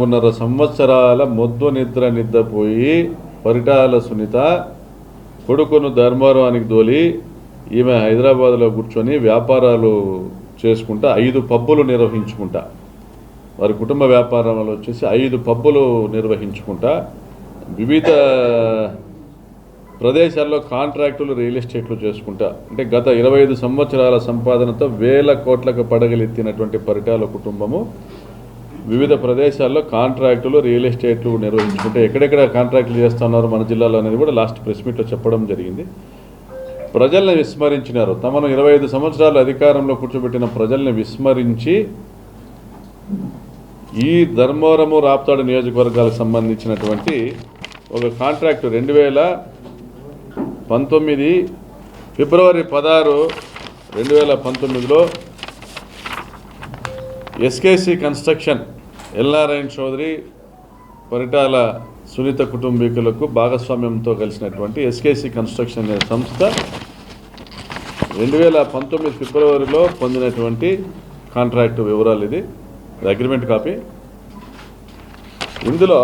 4.5 సంవత్సరాల మొద్దు నిద్రపోయి పరిటాల సునీత కొడుకును ధర్మవరానికి దోలి ఈమె హైదరాబాద్లో కూర్చొని వ్యాపారాలు చేసుకుంటా 5 పబ్బులు నిర్వహించుకుంటా వారి కుటుంబ వ్యాపారంలో వచ్చేసి 5 పబ్బులు నిర్వహించుకుంటా వివిధ ప్రదేశాల్లో కాంట్రాక్టులు రియల్ ఎస్టేట్లు చేసుకుంటా అంటే గత 25 సంవత్సరాల సంపాదనతో వేల కోట్లకు పడగలెత్తినటువంటి పరిటాల కుటుంబము వివిధ ప్రదేశాల్లో కాంట్రాక్టులు రియల్ ఎస్టేట్లు నిర్వహించుకుంటే ఎక్కడెక్కడ కాంట్రాక్టులు చేస్తున్నారు మన జిల్లాలో అనేది కూడా లాస్ట్ ప్రెస్ మీట్లో చెప్పడం జరిగింది. ప్రజల్ని విస్మరించినారు. తమను 25 సంవత్సరాల అధికారంలో కూర్చోబెట్టిన ప్రజల్ని విస్మరించి ఈ ధర్మవరము రాప్తాడు నియోజకవర్గాలకు సంబంధించినటువంటి ఒక కాంట్రాక్టు 2019 ఫిబ్రవరి 16, 2019లో ఎస్కేసి కన్స్ట్రక్షన్ ఎల్నారాయణ చౌదరి పరిటాల సునీత కుటుంబీకులకు భాగస్వామ్యంతో కలిసినటువంటి ఎస్కేసి కన్స్ట్రక్షన్ అనే సంస్థ 2019 ఫిబ్రవరిలో పొందినటువంటి కాంట్రాక్టు వివరాలు. ఇది అగ్రిమెంట్ కాపీ. ఇందులో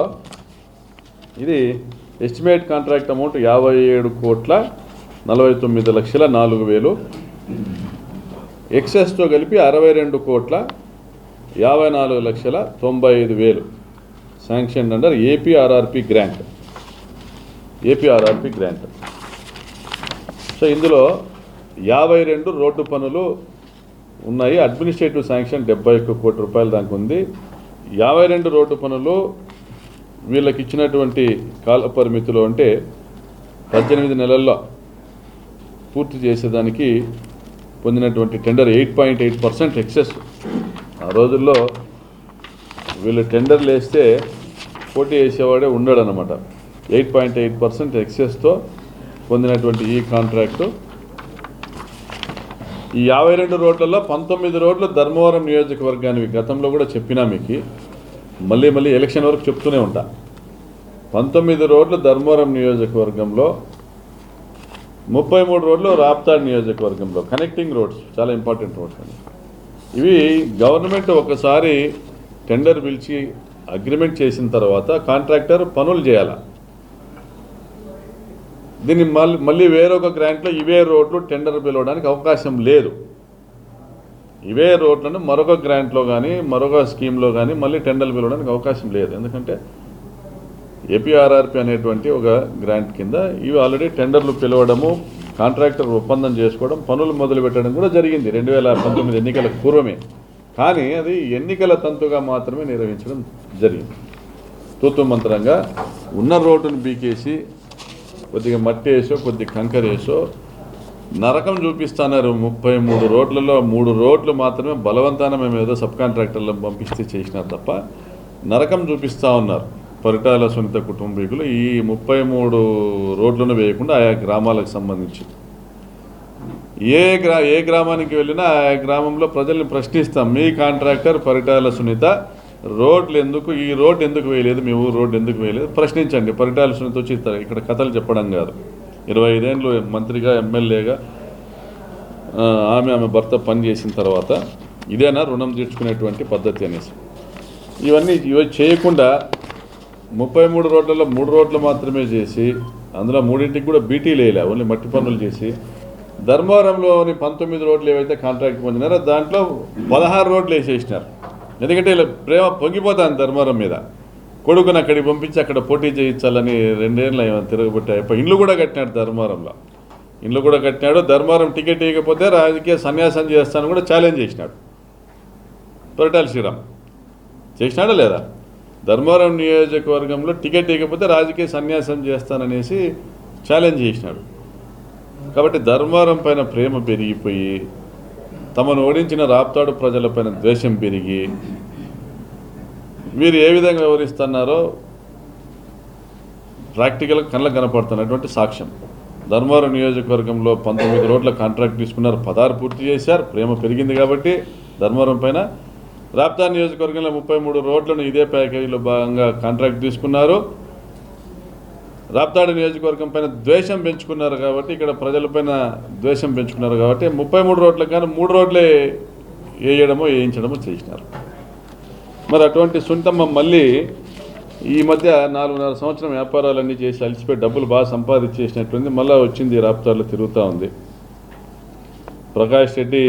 ఇది ఎస్టిమేట్ కాంట్రాక్ట్ అమౌంట్ 57,49,04,000 ఎక్సెస్తో కలిపి 62,54,95,000 శాంక్షన్ అండర్ ఏపీఆర్ఆర్పి గ్రాంట్. సో ఇందులో 52 రోడ్డు పనులు ఉన్నాయి. అడ్మినిస్ట్రేటివ్ శాంక్షన్ 71 కోట్ల రూపాయల దాకా ఉంది. 52 రోడ్డు పనులు వీళ్ళకి ఇచ్చినటువంటి కాల పరిమితిలో అంటే 18 నెలల్లో పూర్తి చేసేదానికి పొందినటువంటి టెండర్ 8.8% ఎక్సెస్. ఆ రోజుల్లో వీళ్ళు టెండర్లు వేస్తే పోటీ వేసేవాడే ఉండడనమాట. 8.8% ఎక్సెస్తో పొందినటువంటి ఈ కాంట్రాక్టు. ఈ 52 రోడ్లలో 19 రోడ్లు ధర్మవరం నియోజకవర్గానికి గతంలో కూడా చెప్పినా మీకు మళ్ళీ ఎలక్షన్ వరకు చెప్తూనే ఉంటా. 19 రోడ్లు ధర్మవరం నియోజకవర్గంలో, 33 రోడ్లు రాప్తాడ్ నియోజకవర్గంలో. కనెక్టింగ్ రోడ్స్ చాలా ఇంపార్టెంట్ రోడ్స్ అండి ఇవి. గవర్నమెంట్ ఒకసారి టెండర్ పిలిచి అగ్రిమెంట్ చేసిన తర్వాత కాంట్రాక్టర్ పనులు చేయాలి. దీన్ని మళ్ళీ వేరొక గ్రాంట్లో ఇవే రోడ్లు టెండర్ పిలవడానికి అవకాశం లేదు. ఇవే రోడ్లను మరొక గ్రాంట్లో కానీ మరొక స్కీమ్లో కానీ మళ్ళీ టెండర్లు పిలవడానికి అవకాశం లేదు. ఎందుకంటే ఏపీఆర్ఆర్పి అనేటువంటి ఒక గ్రాంట్ కింద ఇవి ఆల్రెడీ టెండర్లు పిలవడము, కాంట్రాక్టర్ ఒప్పందం చేసుకోవడం, పనులు మొదలు పెట్టడం కూడా జరిగింది 2019 ఎన్నికలకు పూర్వమే. కానీ అది ఎన్నికల తంతుగా మాత్రమే నిర్వహించడం జరిగింది. తూతు మంత్రంగా ఉన్న రోడ్డును బీకేసి కొద్దిగా మట్టి వేసో కొద్దిగా కంకర వేసో నరకం చూపిస్తున్నారు. 33 రోడ్లలో 3 రోడ్లు మాత్రమే బలవంతాన మేము ఏదో సబ్ కాంట్రాక్టర్లను పంపిస్తే చేసినారు తప్ప నరకం చూపిస్తూ ఉన్నారు పరిటాల సునీత కుటుంబీకులు. ఈ 33 రోడ్లను వేయకుండా ఆయా గ్రామాలకు సంబంధించి ఏ గ్రామానికి వెళ్ళినా ఆయా గ్రామంలో ప్రజల్ని ప్రశ్నిస్తాం. మీ కాంట్రాక్టర్ పరిటాల సునీత రోడ్లు ఎందుకు, ఈ రోడ్డు ఎందుకు వేయలేదు, మీ ఊరు రోడ్డు ఎందుకు వేయలేదు ప్రశ్నించండి. పరిటాల సునీత వచ్చి ఇక్కడ కథలు చెప్పడం కాదు. 25 ఏళ్ళు మంత్రిగా ఎమ్మెల్యేగా ఆమె భర్త పనిచేసిన తర్వాత ఇదేనా రుణం తీర్చుకునేటువంటి పద్ధతి అనేసి ఇవన్నీ చేయకుండా 33 రోడ్లలో 3 రోడ్లు మాత్రమే చేసి అందులో 3ంటికి కూడా బీటీలు వేయలే, ఓన్లీ మట్టి పనులు చేసి ధర్మవరంలోని 19 రోడ్లు ఏవైతే కాంట్రాక్ట్ పొందినారో దాంట్లో 16 రోడ్లు వేసేసినారు. ఎందుకంటే ఇలా ప్రేమ పొంగిపోతాను ధర్మవరం మీద. కొడుకుని అక్కడికి పంపించి అక్కడ పోటీ చేయించాలని 2 ఏళ్ళు తిరగబట్టాయి. ఇండ్లు కూడా కట్టినాడు ధర్మవరంలో. ధర్మవరం టికెట్ ఇవ్వకపోతే రాజకీయ సన్యాసం చేస్తాను కూడా ఛాలెంజ్ చేసినాడు పరిటాల శ్రీరామ్. చేసినాడా లేదా? ధర్మవరం నియోజకవర్గంలో టికెట్ ఇవ్వకపోతే రాజకీయ సన్యాసం చేస్తాననేసి ఛాలెంజ్ చేసినాడు. కాబట్టి ధర్మవరం పైన ప్రేమ పెరిగిపోయి తమను ఓడించిన రాప్తాడు ప్రజలపైన ద్వేషం పెరిగి వీరు ఏ విధంగా వ్యవహరిస్తున్నారో ప్రాక్టికల్గా కళ్ళకు కనపడుతున్నటువంటి సాక్ష్యం. ధర్మవరం నియోజకవర్గంలో 19 రోడ్ల కాంట్రాక్ట్ తీసుకున్నారు, 16 పూర్తి చేశారు. ప్రేమ పెరిగింది కాబట్టి ధర్మవరం పైన. రాప్తాడు నియోజకవర్గంలో 33 రోడ్లను ఇదే ప్యాకేజీలో భాగంగా కాంట్రాక్ట్ తీసుకున్నారు. రాప్తాడు నియోజకవర్గం పైన ద్వేషం పెంచుకున్నారు కాబట్టి, ఇక్కడ ప్రజలపైన ద్వేషం పెంచుకున్నారు కాబట్టి 33 రోడ్లకు కానీ 3 రోడ్లే వేయించడమో చేసినారు. మరి అటువంటి సునీతమ్మ మళ్ళీ ఈ మధ్య 4.5 సంవత్సరం వ్యాపారాలన్నీ చేసి అలసిపోయి డబ్బులు బాగా సంపాదించేసినట్టుంది, మళ్ళీ వచ్చింది రాప్తాడులో తిరుగుతూ ఉంది. ప్రకాష్ రెడ్డి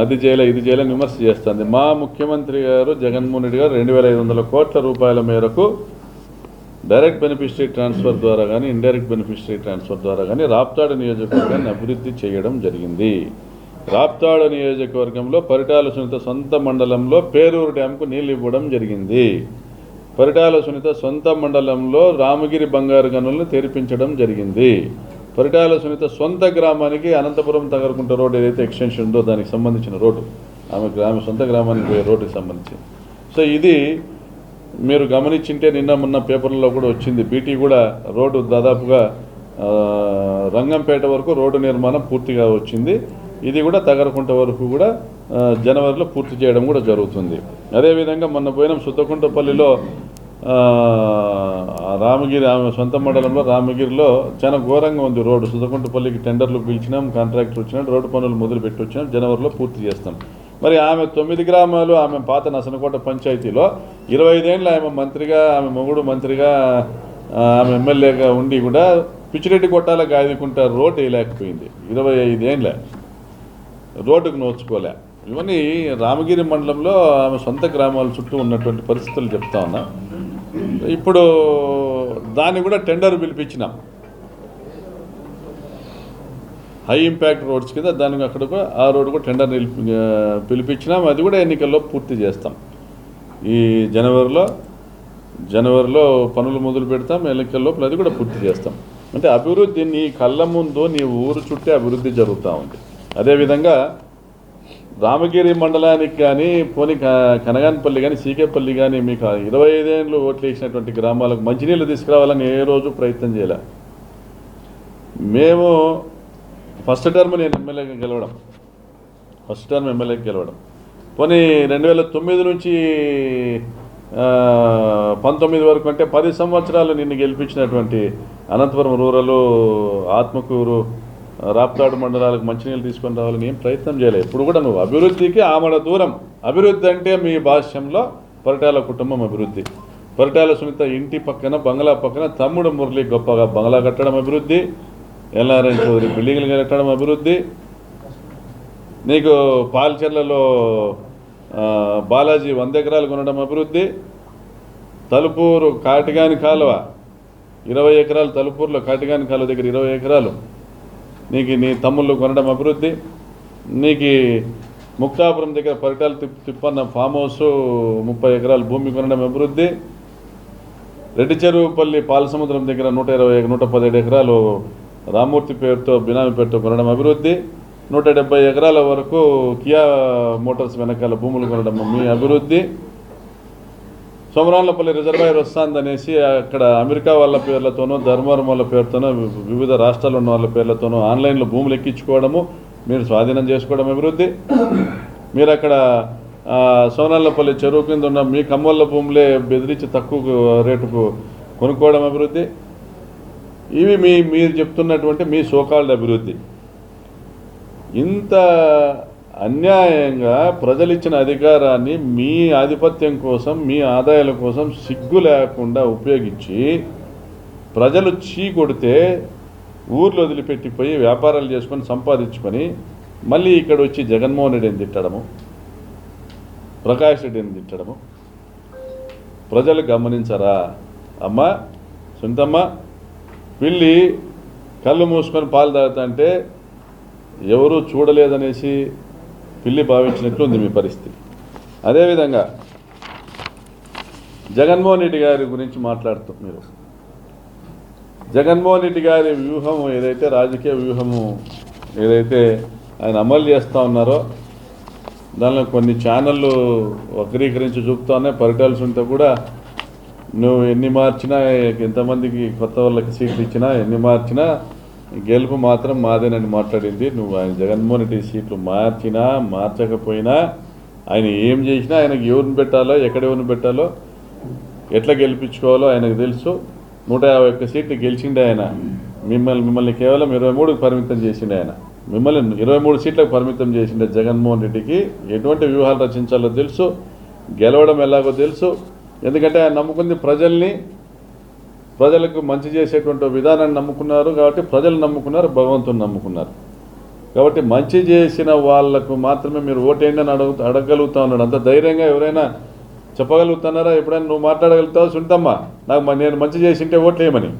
అది చేయలే ఇది చేయలే విమర్శ చేస్తుంది. మా ముఖ్యమంత్రి గారు జగన్మోహన్ రెడ్డి గారు 2,500 కోట్ల రూపాయల మేరకు డైరెక్ట్ బెనిఫిషరీ ట్రాన్స్ఫర్ ద్వారా కానీ ఇండైరెక్ట్ బెనిఫిషరీ ట్రాన్స్ఫర్ ద్వారా కానీ రాప్తాడు నియోజకవర్గాన్ని అభివృద్ధి చేయడం జరిగింది. రాప్తాడు నియోజకవర్గంలో పరిటాల సునీత సొంత మండలంలో పేరూరు డ్యాంకు నీళ్లు ఇవ్వడం జరిగింది. పరిటాల సునీత సొంత మండలంలో రామగిరి బంగారు గనులను తెరిపించడం జరిగింది. పరిటాల సునీత సొంత గ్రామానికి అనంతపురం తగరకుంట రోడ్డు ఏదైతే ఎక్స్టెన్షన్ ఉందో దానికి సంబంధించిన రోడ్డు, ఆమె సొంత గ్రామానికి పోయే రోడ్డుకి సంబంధించి. సో ఇది మీరు గమనించింటే నిన్న మొన్న పేపర్లలో కూడా వచ్చింది. బీటీ కూడా రోడ్డు దాదాపుగా రంగంపేట వరకు రోడ్డు నిర్మాణం పూర్తిగా వచ్చింది. ఇది కూడా తగరకుంట వరకు కూడా జనవరిలో పూర్తి చేయడం కూడా జరుగుతుంది. అదేవిధంగా మొన్న పోయిన సుత్తకుంటపల్లిలో రామగిరి ఆమె సొంత మండలంలో రామగిరిలో చాలా ఘోరంగా ఉంది రోడ్డు. సుత్తకుంటపల్లికి టెండర్లు పిలిచినాం, కాంట్రాక్టర్ వచ్చినాం, రోడ్డు పనులు మొదలుపెట్టి వచ్చినాం, జనవరిలో పూర్తి చేస్తాం. మరి ఆమె 9 గ్రామాలు ఆమె పాత నసనకోట పంచాయతీలో 25 ఏళ్ళు ఆమె మంత్రిగా, ఆమె మొగుడు మంత్రిగా, ఆమె ఎమ్మెల్యేగా ఉండి కూడా పిచ్చిరెడ్డి కొట్టాల గాయకుంట రోడ్డు వేయలేకపోయింది. 25 ఏళ్ళ రోడ్డుకు నోచుకోలే. ఇవన్నీ రామగిరి మండలంలో ఆమె సొంత గ్రామాల చుట్టూ ఉన్నటువంటి పరిస్థితులు చెప్తా ఉన్నా. ఇప్పుడు దాన్ని కూడా టెండర్ పిలిపించినాం, హై ఇంపాక్ట్ రోడ్స్ కింద దానికి అక్కడ కూడా ఆ రోడ్డు కూడా టెండర్ పిలిపించినాం. అది కూడా ఎన్నికల్లో పూర్తి చేస్తాం. ఈ జనవరిలో పనులు మొదలు పెడతాం, ఎన్నికల్లో అది కూడా పూర్తి చేస్తాం. అంటే అభివృద్ధి నీ కళ్ళ ముందు నీ ఊరు చుట్టే అభివృద్ధి జరుగుతూ ఉంది. అదేవిధంగా రామగిరి మండలానికి కానీ పోనీ కనగానపల్లి కానీ సీకేపల్లి కానీ మీకు 25 ఏళ్ళు ఓట్లు వేసినటువంటి గ్రామాలకు మంచినీళ్ళు తీసుకురావాలని ఏ రోజు ప్రయత్నం చేయలే. మేము ఫస్ట్ టర్మ్ నేను ఎమ్మెల్యేగా గెలవడం, పోనీ 2009 నుంచి 19 వరకు అంటే 10 సంవత్సరాలు నిన్ను గెలిపించినటువంటి అనంతపురం రూరల్, ఆత్మకూరు, రాప్తాడు మండలాలకు మంచినీళ్ళు తీసుకొని రావాలని ఏం ప్రయత్నం చేయలేదు. ఇప్పుడు కూడా నువ్వు అభివృద్ధికి ఆమడ దూరం. అభివృద్ధి అంటే మీ భాష్యంలో పరిటాల కుటుంబం అభివృద్ధి. పరిటాల సునీత ఇంటి పక్కన బంగ్లా పక్కన తమ్ముడు మురళి గొప్పగా బంగ్లా కట్టడం అభివృద్ధి, ఎల్నారాయణ చౌదరి బిల్డింగ్లు కట్టడం అభివృద్ధి, నీకు పాల్చెర్లలో బాలాజీ 100 ఎకరాలు కొనడం అభివృద్ధి, తలుపూరు కాటిగాని కాలువ 20 ఎకరాలు, తలుపూరులో కాటిగాని కాలువ దగ్గర 20 ఎకరాలు నీకు నీ తమ్ముళ్ళు కొనడం అభివృద్ధి, నీకు ముక్తాపురం దగ్గర పరిటాల తిప్పన్న ఫామ్ హౌస్ 30 ఎకరాలు భూమి కొనడం అభివృద్ధి, రెడ్డి చెరువుపల్లి పాలసముద్రం దగ్గర 117 ఎకరాలు రామూర్తి పేరుతో బినామీ పేరుతో కొనడం అభివృద్ధి, 170 ఎకరాల వరకు కియా మోటార్స్ వెనకాల భూములు కొనడం మీ అభివృద్ధి, సోమరాన్లపల్లి రిజర్వాయర్ వస్తుందనేసి అక్కడ అమెరికా వాళ్ళ పేర్లతోనూ ధర్మవరం వాళ్ళ పేరుతోనూ వివిధ రాష్ట్రాల్లో ఉన్న వాళ్ళ పేర్లతోనూ ఆన్లైన్లో భూములు ఎక్కించుకోవడము, మీరు స్వాధీనం చేసుకోవడం అభివృద్ధి, మీరు అక్కడ సోమరాన్లపల్లి చెరువు కింద ఉన్న మీ కమ్మళ్ళ భూములే బెదిరించి తక్కువ రేటుకు కొనుక్కోవడం అభివృద్ధి. ఇవి మీరు చెప్తున్నటువంటి మీ సోకాల్డ్ అభివృద్ధి. ఇంత అన్యాయంగా ప్రజలు ఇచ్చిన అధికారాన్ని మీ ఆధిపత్యం కోసం, మీ ఆదాయాల కోసం సిగ్గు లేకుండా ఉపయోగించి ప్రజలు చీ కొడితే ఊర్లు వదిలిపెట్టిపోయి వ్యాపారాలు చేసుకొని సంపాదించుకొని మళ్ళీ ఇక్కడ వచ్చి జగన్మోహన్ రెడ్డిని తిట్టడము, ప్రకాష్ రెడ్డిని తిట్టడము ప్రజలు గమనించరా? అమ్మ సునీతమ్మ, పిల్లి కళ్ళు మూసుకొని పాలు తాగుతుంటే ఎవరూ చూడలేదనేసి పిల్లి భావించినట్లు ఉంది మీ పరిస్థితి. అదేవిధంగా జగన్మోహన్ రెడ్డి గారి గురించి మాట్లాడుతూ మీరు జగన్మోహన్ రెడ్డి గారి వ్యూహము ఏదైతే రాజకీయ వ్యూహము ఏదైతే ఆయన అమలు చేస్తూ ఉన్నారో దానిలో కొన్ని ఛానళ్ళు వక్రీకరించి చూపుతా ఉన్నాయి. పరిటాల సునీత కూడా నువ్వు ఎన్ని మార్చినా, ఎంతమందికి కొత్త వాళ్ళకి సీట్లు ఇచ్చినా, ఎన్ని మార్చినా గెలుపు మాత్రం మాదేనని మాట్లాడింది. నువ్వు ఆయన జగన్మోహన్ రెడ్డి సీట్లు మార్చినా మార్చకపోయినా ఆయన ఏం చేసినా ఆయనకు ఎవరిని పెట్టాలో, ఎక్కడ ఎవరిని పెట్టాలో, ఎట్లా గెలిపించుకోవాలో ఆయనకు తెలుసు. 151 సీట్లు గెలిచిండే ఆయన. మిమ్మల్ని కేవలం 23కు పరిమితం చేసిండే ఆయన. మిమ్మల్ని 23 సీట్లకు పరిమితం చేసిన జగన్మోహన్ రెడ్డికి ఎటువంటి వ్యూహాలు రచించాలో తెలుసు, గెలవడం ఎలాగో తెలుసు. ఎందుకంటే ఆయన నమ్ముకుంది ప్రజల్ని, ప్రజలకు మంచి చేసేటువంటి విధానాన్ని నమ్ముకున్నారు కాబట్టి ప్రజలు నమ్ముకున్నారు, భగవంతుని నమ్ముకున్నారు కాబట్టి మంచి చేసిన వాళ్లకు మాత్రమే మీరు ఓటేయండి అని అడగగలుగుతా ఉన్నాడు. అంత ధైర్యంగా ఎవరైనా చెప్పగలుగుతున్నారా? ఎప్పుడైనా నువ్వు మాట్లాడగలుగుతావు సుంటమ్మా నేను మంచి చేసింటే ఓట్లు వేయమని?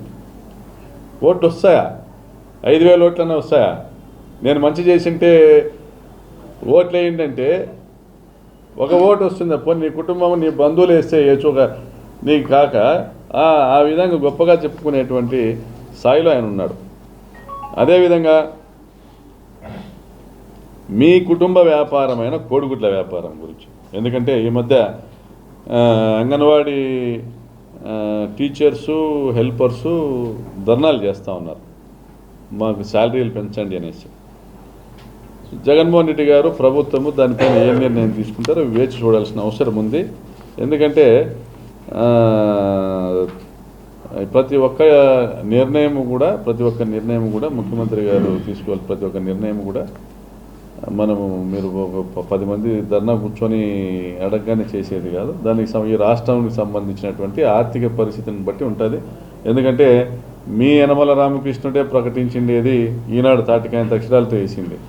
ఓట్లు వస్తాయా? 5,000 ఓట్లన్నా వస్తాయా? నేను మంచి చేసింటే ఓట్లు వేయండి అంటే ఒక ఓటు వస్తుంది. పోనీ నీ కుటుంబం నీ బంధువులు వేస్తే వేయచ్చు, నీకు కాక ఆ విధంగా గొప్పగా చెప్పుకునేటువంటి స్థాయిలో ఆయన ఉన్నాడు. అదేవిధంగా మీ కుటుంబ వ్యాపారమైన కోడిగుడ్ల వ్యాపారం గురించి, ఎందుకంటే ఈ మధ్య అంగన్వాడీ టీచర్సు హెల్పర్సు ధర్నాలు చేస్తూ ఉన్నారు, మాకు శాలరీలు పెంచండి అనేసి. జగన్మోహన్ రెడ్డి గారు ప్రభుత్వము దానిపైన ఏ నిర్ణయం తీసుకుంటారో వేచి చూడాల్సిన అవసరం ఉంది. ఎందుకంటే ప్రతి ఒక్క నిర్ణయం కూడా ముఖ్యమంత్రి గారు తీసుకోవాలి. ప్రతి ఒక్క నిర్ణయం కూడా మనము మీరు 10 మంది ధర్నా కూర్చొని అడగగానే చేసేది కాదు. దానికి ఈ రాష్ట్రానికి సంబంధించినటువంటి ఆర్థిక పరిస్థితిని బట్టి ఉంటుంది. ఎందుకంటే మీ యనమల రామకృష్ణుడే ప్రకటించిండేది ఈనాడు తాటికాయంత అక్షరాలతో వేసింది.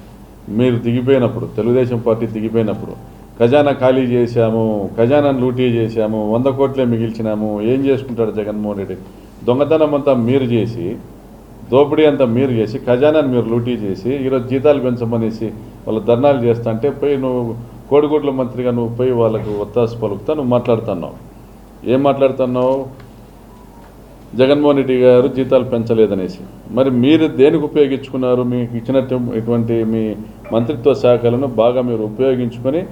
మీరు దిగిపోయినప్పుడు, తెలుగుదేశం పార్టీ దిగిపోయినప్పుడు ఖజానా ఖాళీ చేశాము, ఖజానాను లూటీ చేశాము, 100 కోట్లే మిగిల్చినాము, ఏం చేసుకుంటాడు జగన్మోహన్ రెడ్డి? దొంగతనం అంతా మీరు చేసి, దోపిడీ అంతా మీరు చేసి, ఖజానాన్ని మీరు లూటీ చేసి, ఈరోజు జీతాలు పెంచమనేసి వాళ్ళు ధర్నాలు చేస్తా అంటే పోయి నువ్వు కోడిగుడ్ల మంత్రిగా నువ్వు పోయి వాళ్ళకు ఒత్తాసు పలుకుతా నువ్వు మాట్లాడుతున్నావు. ఏం మాట్లాడుతున్నావు? జగన్మోహన్ రెడ్డి గారు జీతాలు పెంచలేదనేసి. మరి మీరు దేనికి ఉపయోగించుకున్నారు? మీకు ఇచ్చినటువంటి మీ మంత్రిత్వ శాఖలను బాగా మీరు ఉపయోగించుకొని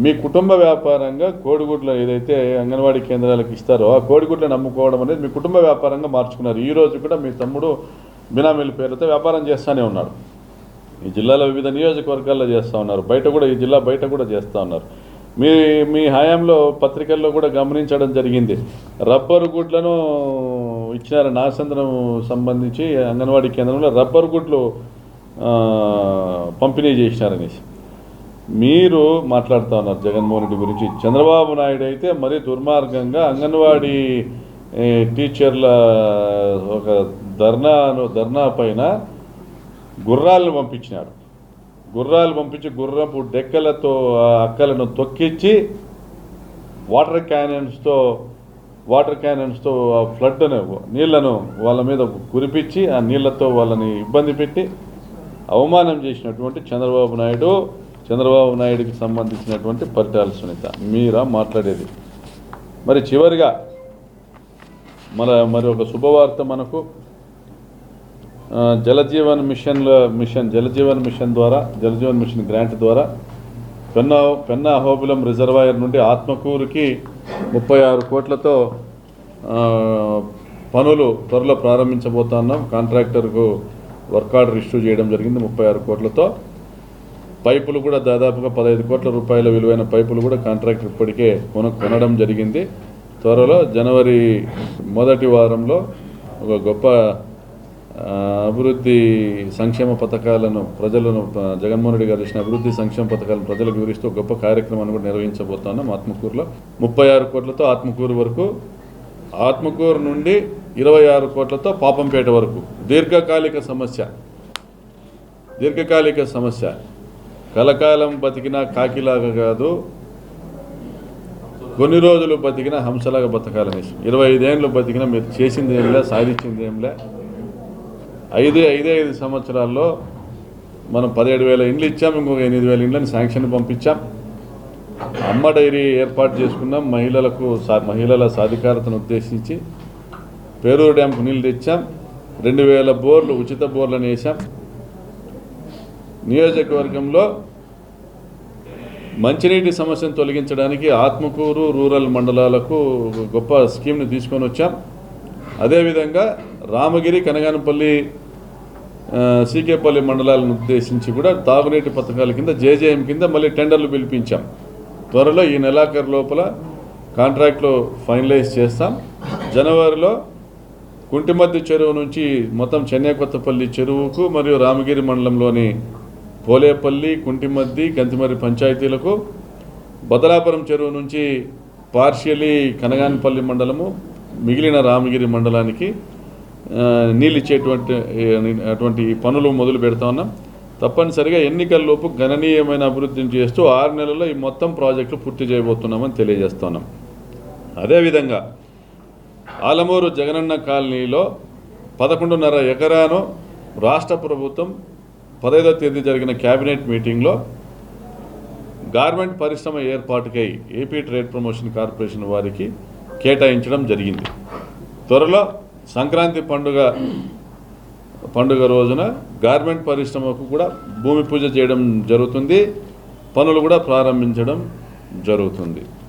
మీ కుటుంబ వ్యాపారంగా కోడిగుడ్లు ఏదైతే అంగన్వాడీ కేంద్రాలకు ఇస్తారో ఆ కోడిగుడ్లను అమ్ముకోవడం అనేది మీ కుటుంబ వ్యాపారంగా మార్చుకున్నారు. ఈరోజు కూడా మీ తమ్ముడు బినామీల పేరుతో వ్యాపారం చేస్తూనే ఉన్నాడు. ఈ జిల్లాలో వివిధ నియోజకవర్గాల్లో చేస్తూ ఉన్నారు, ఈ జిల్లా బయట కూడా చేస్తూ ఉన్నారు. మీ హయాంలో పత్రికల్లో కూడా గమనించడం జరిగింది. రబ్బరు గుడ్లను ఇచ్చినారు, నాసంద్రం సంబంధించి అంగన్వాడీ కేంద్రంలో రబ్బరు గుడ్లు పంపిణీ చేసినారనేసి మీరు మాట్లాడుతూ ఉన్నారు జగన్మోహన్ రెడ్డి గురించి. చంద్రబాబు నాయుడు అయితే మరీ దుర్మార్గంగా అంగన్వాడీ టీచర్ల ఒక ధర్నా పైన గుర్రాలను పంపించినాడు. గుర్రాలు పంపించి గుర్రపు డెక్కలతో అక్కలను తొక్కించి వాటర్ క్యానన్స్తో ఫ్లడ్ను నీళ్లను వాళ్ళ మీద కురిపించి ఆ నీళ్లతో వాళ్ళని ఇబ్బంది పెట్టి అవమానం చేసినటువంటి చంద్రబాబు నాయుడికి సంబంధించినటువంటి పరిటాల సునీత మీరా మాట్లాడేది. మరి చివరిగా మరి ఒక శుభవార్త మనకు జలజీవన్ మిషన్ గ్రాంట్ ద్వారా పెన్నా అహోబిలం రిజర్వాయర్ నుండి ఆత్మకూరుకి 36 కోట్లతో పనులు త్వరలో ప్రారంభించబోతున్నాం. కాంట్రాక్టర్కు వర్క్ ఆర్డర్ ఇష్యూ చేయడం జరిగింది 36 కోట్లతో. పైపులు కూడా దాదాపుగా 15 కోట్ల రూపాయల విలువైన పైపులు కూడా కాంట్రాక్టర్ ఇప్పటికే కొనడం జరిగింది. త్వరలో జనవరి మొదటి వారంలో ఒక గొప్ప అభివృద్ధి సంక్షేమ పథకాలను జగన్మోహన్ రెడ్డి గారు ఇచ్చిన అభివృద్ధి సంక్షేమ పథకాలను ప్రజలకు వివరిస్తూ గొప్ప కార్యక్రమాన్ని కూడా నిర్వహించబోతున్నాం. ఆత్మకూరులో 36 కోట్లతో ఆత్మకూరు వరకు, ఆత్మకూరు నుండి 26 కోట్లతో పాపంపేట వరకు. దీర్ఘకాలిక సమస్య కలకాలం బతికినా కాకిలాగా కాదు, కొన్ని రోజులు బతికినా హంసలాగా బతకాలనేసి. 25 ఏళ్ళు బతికినా మీరు చేసింది ఏంలే, సాధించింది ఏంలే. 5 సంవత్సరాల్లో మనం 17,000 ఇండ్లు ఇచ్చాం, ఇంకొక 8,000 ఇండ్లని శాంక్షన్ పంపించాం. అమ్మ డైరీ ఏర్పాటు చేసుకున్నాం. మహిళల సాధికారతను ఉద్దేశించి పేరూరు డ్యాంకు నీళ్ళు తెచ్చాం. 2,000 బోర్లు ఉచిత బోర్లను వేసాం. నియోజకవర్గంలో మంచినీటి సమస్యను తొలగించడానికి ఆత్మకూరు రూరల్ మండలాలకు గొప్ప స్కీమ్ని తీసుకొని వచ్చాం. అదేవిధంగా రామగిరి, కనగానపల్లి, సీకేపల్లి మండలాలను ఉద్దేశించి కూడా తాగునీటి పథకాల కింద జేజేఎం కింద మళ్ళీ టెండర్లు పిలిపించాం. త్వరలో ఈ నెలాఖరు లోపల కాంట్రాక్ట్లు ఫైనలైజ్ చేస్తాం. జనవరిలో కుంటిమద్ది చెరువు నుంచి మొత్తం చెన్నై కొత్తపల్లి చెరువుకు మరియు రామగిరి మండలంలోని పోలేపల్లి, కుంటిమద్ది, గంతిమర్రి పంచాయతీలకు, బదలాపురం చెరువు నుంచి పార్షియలీ కనగానపల్లి మండలము, మిగిలిన రామగిరి మండలానికి నీళ్ళు ఇచ్చేటువంటి పనులు మొదలు పెడతా ఉన్నాం. తప్పనిసరిగా ఎన్నికల్లోపు గణనీయమైన అభివృద్ధిని చేస్తూ 6 నెలల్లో ఈ మొత్తం ప్రాజెక్టులు పూర్తి చేయబోతున్నామని తెలియజేస్తున్నాం. అదేవిధంగా ఆలమూరు జగనన్న కాలనీలో 11.5 ఎకరాను రాష్ట్ర ప్రభుత్వం 15వ తేదీ జరిగిన క్యాబినెట్ మీటింగ్లో గార్మెంట్ పరిశ్రమ ఏర్పాటుకై ఏపీ ట్రేడ్ ప్రమోషన్ కార్పొరేషన్ వారికి కేటాయించడం జరిగింది. త్వరలో సంక్రాంతి పండుగ రోజున గార్మెంట్ పరిశ్రమకు కూడా భూమి పూజ చేయడం జరుగుతుంది, పనులు కూడా ప్రారంభించడం జరుగుతుంది.